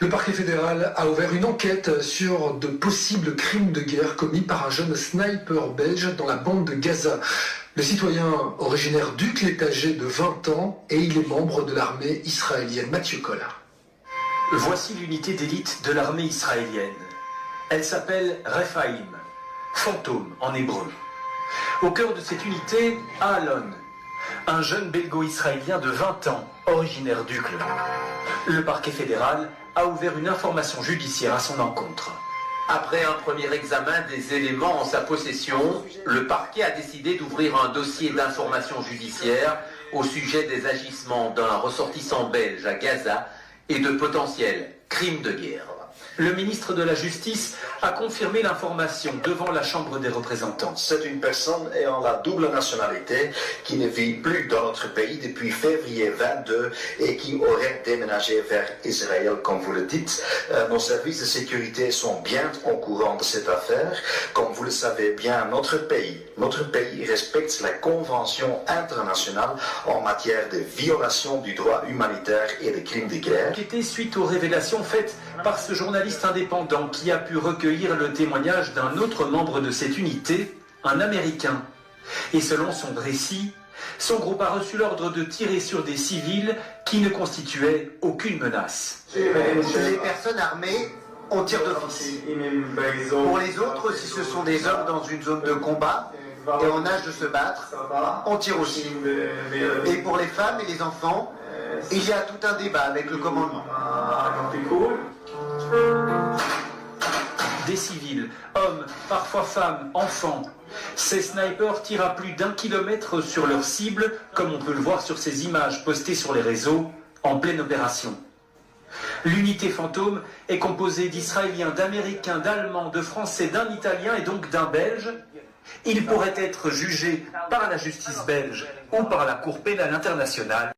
Le parquet fédéral a ouvert une enquête sur de possibles crimes de guerre commis par un jeune sniper belge dans la bande de Gaza. Le citoyen originaire d'Uccle est âgé de 20 ans et il est membre de l'armée israélienne. Mathieu Collard. Voici l'unité d'élite de l'armée israélienne. Elle s'appelle Rephaim, fantôme en hébreu. Au cœur de cette unité, Alon, un jeune belgo-israélien de 20 ans, originaire d'Uccle. Le parquet fédéral a ouvert une information judiciaire à son encontre. Après un premier examen des éléments en sa possession, le parquet a décidé d'ouvrir un dossier d'information judiciaire au sujet des agissements d'un ressortissant belge à Gaza et de potentiels crimes de guerre. Le ministre de la Justice a confirmé l'information devant la Chambre des représentants. C'est une personne ayant la double nationalité qui ne vit plus dans notre pays depuis février 22 et qui aurait déménagé vers Israël, comme vous le dites. Nos services de sécurité sont bien au courant de cette affaire. Comme vous le savez bien, notre pays respecte la Convention internationale en matière de violation du droit humanitaire et de crimes de guerre. Enquêté suite aux révélations faites par ce journaliste indépendant qui a pu recueillir le témoignage d'un autre membre de cette unité, un Américain. Et selon son récit, son groupe a reçu l'ordre de tirer sur des civils qui ne constituaient aucune menace. Les personnes armées, on tire d'office. Pour les autres, si ce sont des hommes dans une zone de combat et en âge de se battre, on tire aussi. Et pour les femmes et les enfants, il y a tout un débat avec le commandement. Des civils, hommes, parfois femmes, enfants. Ces snipers tirent à plus d'1 kilomètre sur leur cible, comme on peut le voir sur ces images postées sur les réseaux, en pleine opération. L'unité fantôme est composée d'Israéliens, d'Américains, d'Allemands, de Français, d'un Italien et donc d'un Belge. Il pourrait être jugé par la justice belge ou par la Cour pénale internationale.